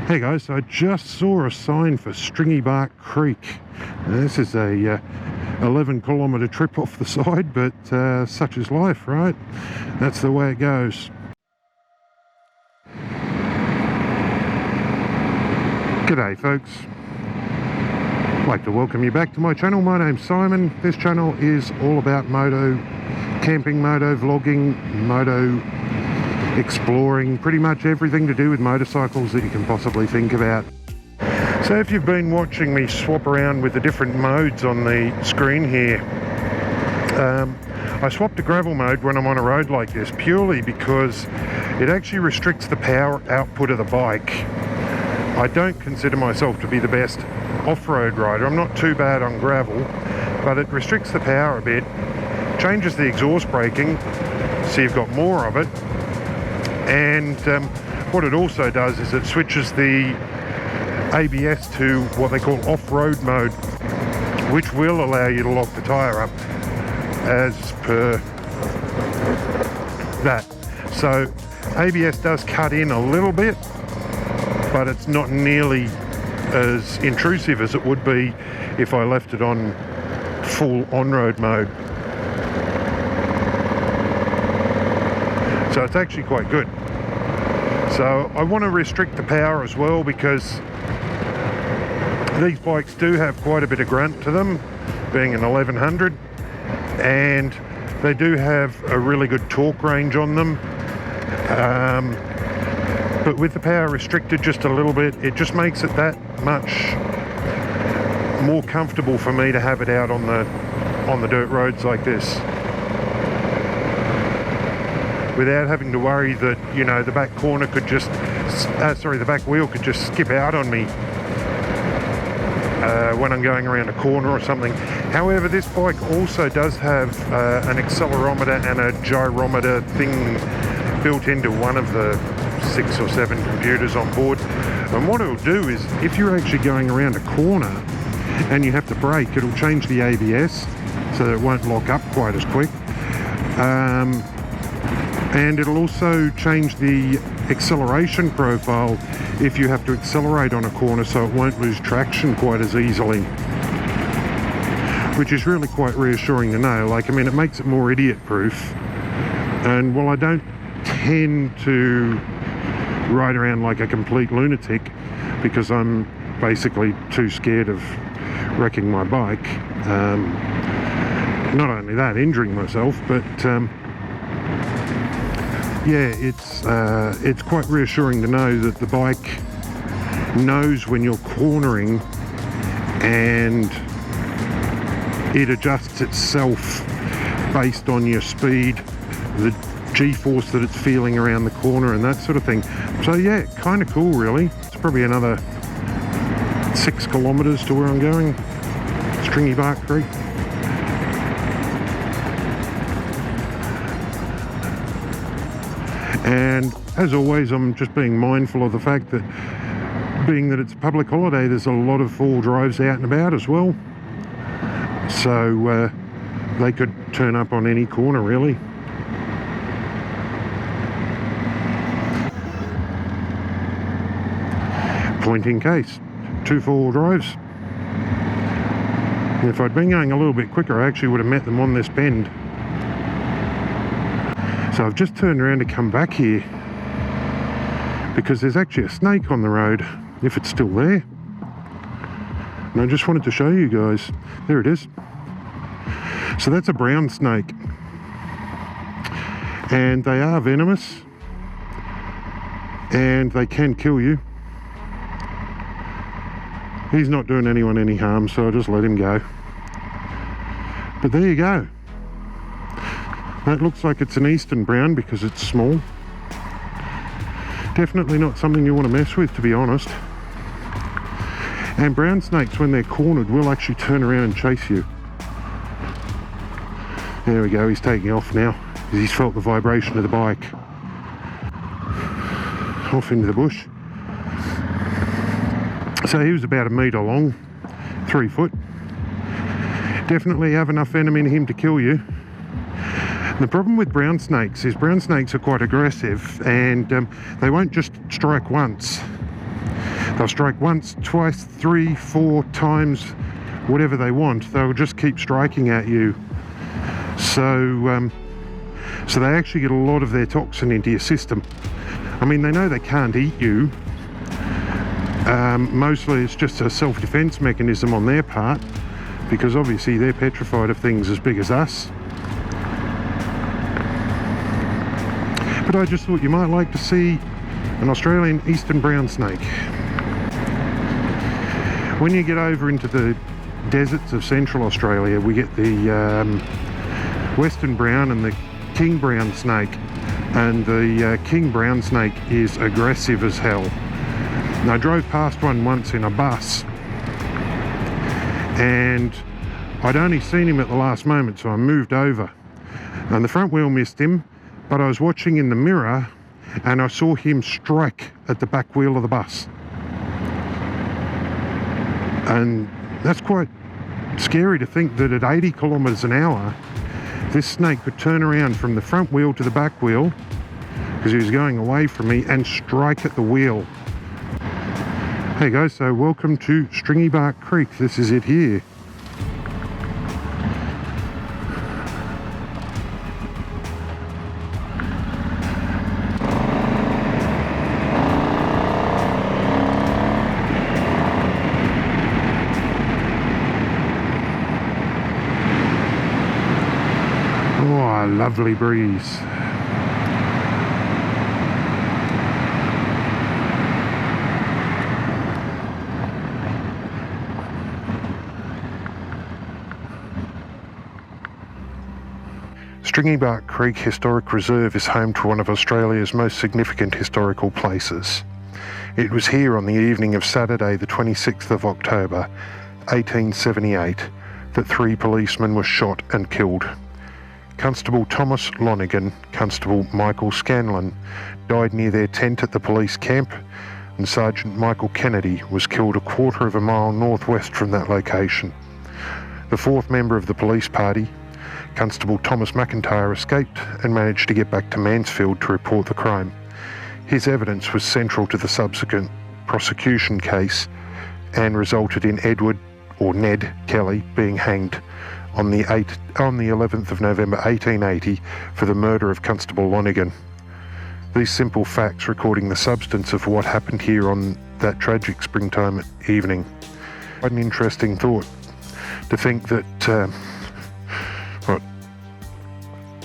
Hey guys, so I just saw a sign for Stringybark Creek. Now, this is a 11-kilometre trip off the side, but such is life, right? That's the way it goes. G'day folks. I'd like to welcome you back to my channel. My name's Simon. This channel is all about moto camping, moto vlogging, moto exploring, pretty much everything to do with motorcycles that you can possibly think about. So if you've been watching me swap around with the different modes on the screen here, I swapped to gravel mode when I'm on a road like this purely because it actually restricts the power output of the bike. I don't consider myself to be the best off-road rider. I'm not too bad on gravel, but it restricts the power a bit, changes the exhaust braking so you've got more of it. And what it also does is it switches the ABS to what they call off-road mode, which will allow you to lock the tyre up as per that. So ABS does cut in a little bit, but it's not nearly as intrusive as it would be if I left it on full on-road mode. So it's actually quite good. So I want to restrict the power as well because these bikes do have quite a bit of grunt to them, being an 1100, and they do have a really good torque range on them. But with the power restricted just a little bit, it just makes it that much more comfortable for me to have it out on the dirt roads like this, without having to worry that, you know, the back corner could just, the back wheel could just skip out on me when I'm going around a corner or something. However, this bike also does have an accelerometer and a gyrometer thing built into one of the 6 or 7 computers on board. And what it'll do is, if you're actually going around a corner and you have to brake, it'll change the ABS so that it won't lock up quite as quick. And it'll also change the acceleration profile if you have to accelerate on a corner, so it won't lose traction quite as easily, which is really quite reassuring to know. Like, I mean, it makes it more idiot-proof. And while I don't tend to ride around like a complete lunatic because I'm basically too scared of wrecking my bike, not only that, injuring myself, but yeah, it's quite reassuring to know that the bike knows when you're cornering and it adjusts itself based on your speed, the G-force that it's feeling around the corner and that sort of thing. So yeah, kind of cool really. It's probably another 6 kilometres to where I'm going, Stringybark Creek. And as always, I'm just being mindful of the fact that, being that it's a public holiday, there's a lot of fall drives out and about as well. So they could turn up on any corner really. Point in case, 2 4-wheel drives. And if I'd been going a little bit quicker, I actually would have met them on this bend. So I've just turned around to come back here because there's actually a snake on the road, if it's still there. And I just wanted to show you guys. There it is. So that's a brown snake. And they are venomous. And they can kill you. He's not doing anyone any harm, so I'll just let him go. But there you go. That looks like it's an eastern brown because it's small. Definitely not something you want to mess with, to be honest. And brown snakes, when they're cornered, will actually turn around and chase you. There we go, he's taking off now. He's felt the vibration of the bike. Off into the bush. So he was about 1 metre long, 3 foot. Definitely have enough venom in him to kill you. The problem with brown snakes is brown snakes are quite aggressive, and they won't just strike once. They'll strike once, twice, 3, 4 times, whatever they want. They'll just keep striking at you. So they actually get a lot of their toxin into your system. I mean, they know they can't eat you. Mostly it's just a self-defense mechanism on their part, because obviously they're petrified of things as big as us. But I just thought you might like to see an Australian eastern brown snake. When you get over into the deserts of central Australia, we get the western brown and the king brown snake, and the king brown snake is aggressive as hell. And I drove past one once in a bus, and I'd only seen him at the last moment, so I moved over, and the front wheel missed him, but I was watching in the mirror and I saw him strike at the back wheel of the bus, and that's quite scary to think that at 80 kilometres an hour this snake could turn around from the front wheel to the back wheel, because he was going away from me, and strike at the wheel. Hey guys, so welcome to Stringybark Creek. This is it here. Oh, a lovely breeze. Stringybark Creek Historic Reserve is home to one of Australia's most significant historical places. It was here on the evening of Saturday the 26th of October 1878 that 3 policemen were shot and killed. Constable Thomas Lonigan, Constable Michael Scanlon died near their tent at the police camp, and Sergeant Michael Kennedy was killed a quarter of a mile northwest from that location. The 4th member of the police party, Constable Thomas McIntyre, escaped and managed to get back to Mansfield to report the crime. His evidence was central to the subsequent prosecution case and resulted in Edward, or Ned Kelly, being hanged on the 11th of November 1880 for the murder of Constable Lonigan. These simple facts recording the substance of what happened here on that tragic springtime evening. Quite an interesting thought to think that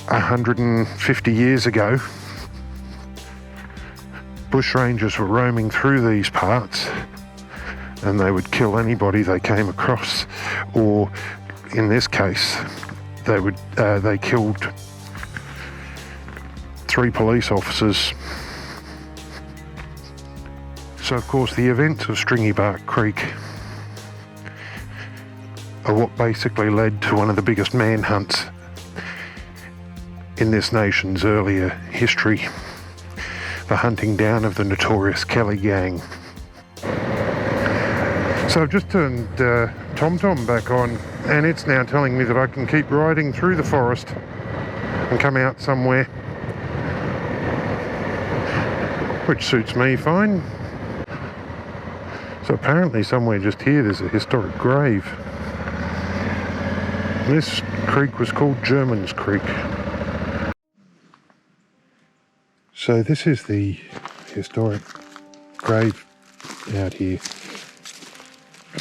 150 years ago, bushrangers were roaming through these parts and they would kill anybody they came across, or in this case they killed 3 police officers. So of course the events of Stringybark Creek are what basically led to one of the biggest manhunts in this nation's earlier history, the hunting down of the notorious Kelly gang. So I've just turned TomTom back on, and it's now telling me that I can keep riding through the forest and come out somewhere, which suits me fine. So apparently somewhere just here there's a historic grave. This creek was called German's Creek. So this is the historic grave out here,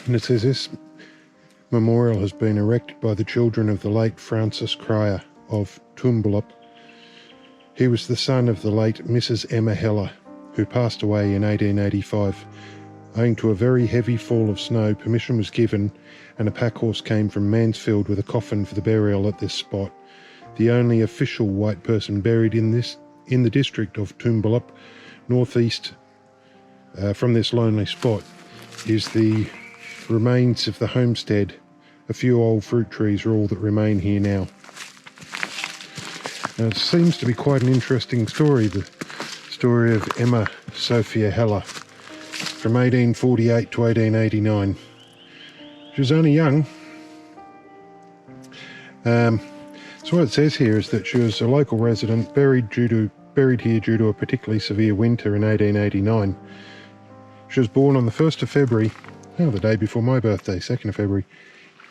and it says this memorial has been erected by the children of the late Francis Cryer of Tumbalup. He was the son of the late Mrs. Emma Heller, who passed away in 1885. Owing to a very heavy fall of snow, permission was given and a pack horse came from Mansfield with a coffin for the burial at this spot. The only official white person buried in the district of Tumbalup, northeast from this lonely spot, is the remains of the homestead. A few old fruit trees are all that remain here now. Now, it seems to be quite an interesting story, the story of Emma Sophia Heller from 1848 to 1889. She was only young. So what it says here is that she was a local resident, buried here due to a particularly severe winter in 1889. She was born on the 1st of February, the day before my birthday, 2nd of February,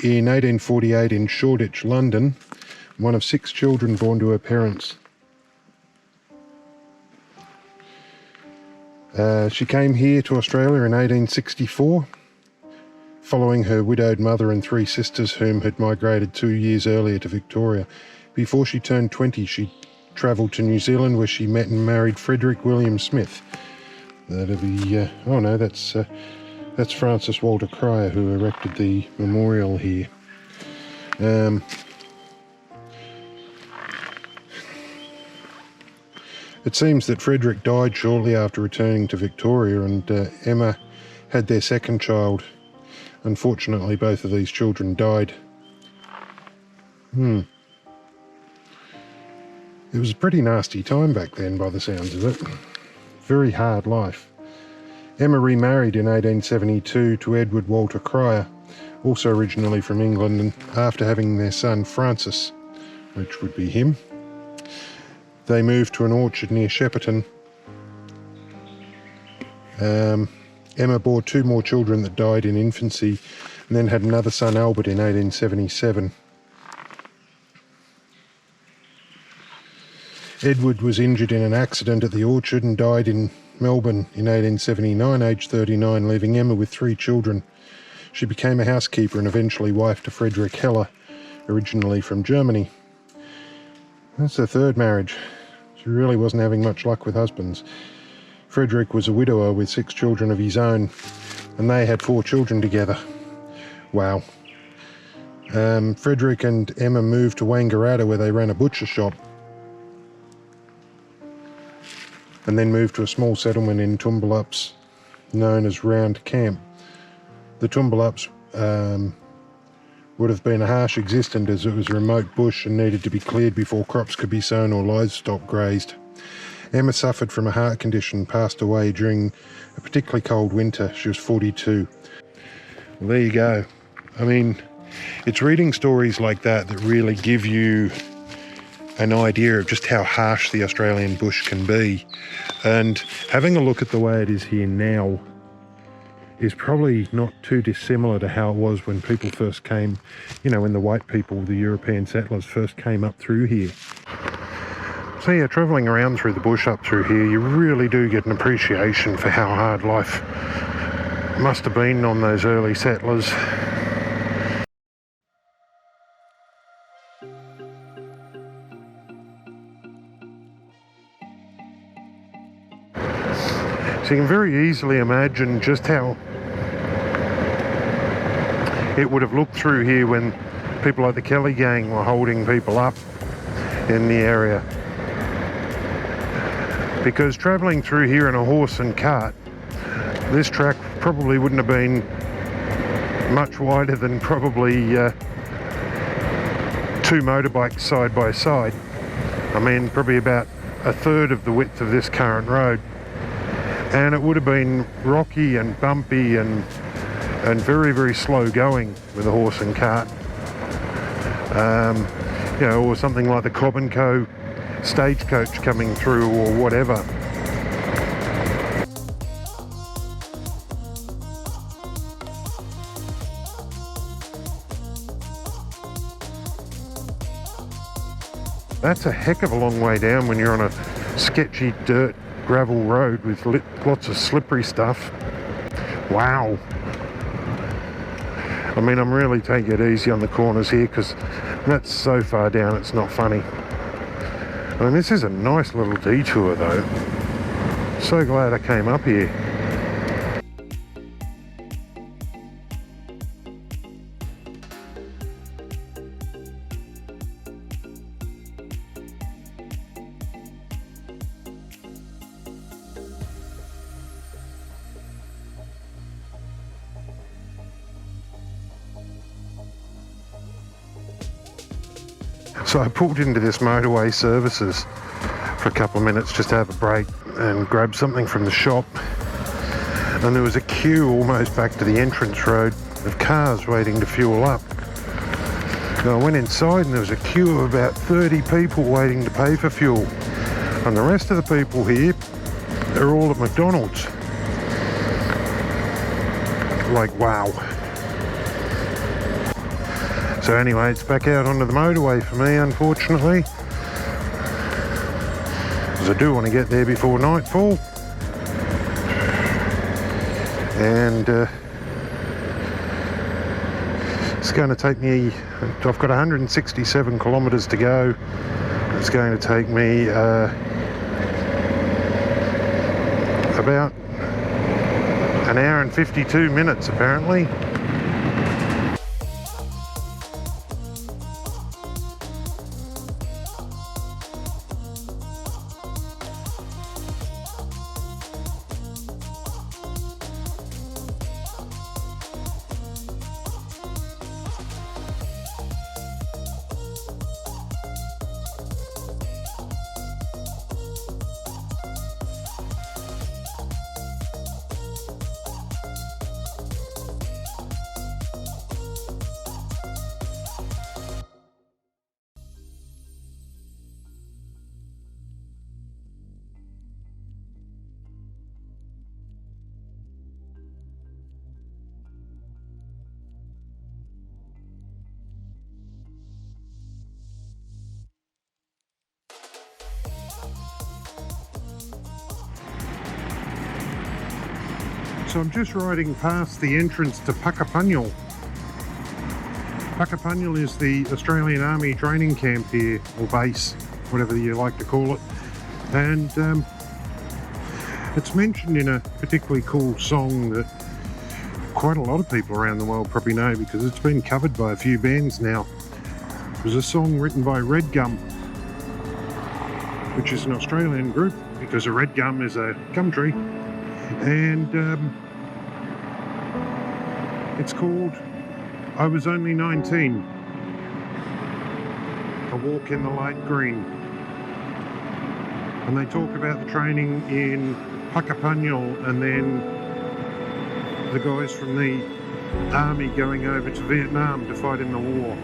in 1848 in Shoreditch, London, one of 6 children born to her parents. She came here to Australia in 1864, following her widowed mother and 3 sisters whom had migrated 2 years earlier to Victoria. Before she turned 20, she travelled to New Zealand, where she met and married Frederick William Smith. That'll be, oh no, that's Francis Walter Cryer, who erected the memorial here. It seems that Frederick died shortly after returning to Victoria, and Emma had their second child. Unfortunately, both of these children died. It was a pretty nasty time back then, by the sounds of it. Very hard life. Emma remarried in 1872 to Edward Walter Cryer, also originally from England, and after having their son Francis, which would be him, they moved to an orchard near Shepparton. Emma bore 2 more children that died in infancy, and then had another son, Albert, in 1877. Edward was injured in an accident at the orchard and died in Melbourne in 1879, aged 39, leaving Emma with 3 children. She became a housekeeper and eventually wife to Frederick Heller, originally from Germany. That's her 3rd marriage. She really wasn't having much luck with husbands. Frederick was a widower with 6 children of his own, and they had 4 children together. Wow. Frederick and Emma moved to Wangaratta, where they ran a butcher shop, and then moved to a small settlement in Tumbalups known as Round Camp. The Tumbalups would have been a harsh existence, as it was a remote bush and needed to be cleared before crops could be sown or livestock grazed. Emma suffered from a heart condition, passed away during a particularly cold winter. She was 42. Well, there you go. I mean, it's reading stories like that that really give you an idea of just how harsh the Australian bush can be. And having a look at the way it is here now is probably not too dissimilar to how it was when people first came, when the white people, the European settlers, first came up through here. So yeah, travelling around through the bush up through here, you really do get an appreciation for how hard life must have been on those early settlers. So you can very easily imagine just how it would have looked through here when people like the Kelly gang were holding people up in the area. Because travelling through here in a horse and cart, this track probably wouldn't have been much wider than probably 2 motorbikes side by side. I mean, probably about 1/3 of the width of this current road. And it would have been rocky and bumpy and very, very slow going with a horse and cart. Or something like the Cobb & Co stagecoach coming through or whatever. That's a heck of a long way down when you're on a sketchy dirt gravel road with lots of slippery stuff. Wow. I mean, I'm really taking it easy on the corners here because that's so far down it's not funny. I mean, this is a nice little detour though. So glad I came up here. So I pulled into this Motorway services for a couple of minutes just to have a break and grab something from the shop. And there was a queue almost back to the entrance road of cars waiting to fuel up. Now I went inside and there was a queue of about 30 people waiting to pay for fuel. And the rest of the people here are all at McDonald's. like, wow. So anyway, it's back out onto the motorway for me, unfortunately, because I do want to get there before nightfall. And it's going to take me, I've got 167 kilometres to go. It's going to take me about an hour and 52 minutes apparently. So I'm just riding past the entrance to Pacopanio. Pacopanio is the Australian Army training camp here, or base, whatever you like to call it. And it's mentioned in a particularly cool song that quite a lot of people around the world probably know, because it's been covered by a few bands now. It was a song written by Red Gum, which is an Australian group, because a red gum is a gum tree. And it's called I Was Only 19, A Walk in the Light Green. And they talk about the training in Pacopanio, and then the guys from the army going over to Vietnam to fight in the war.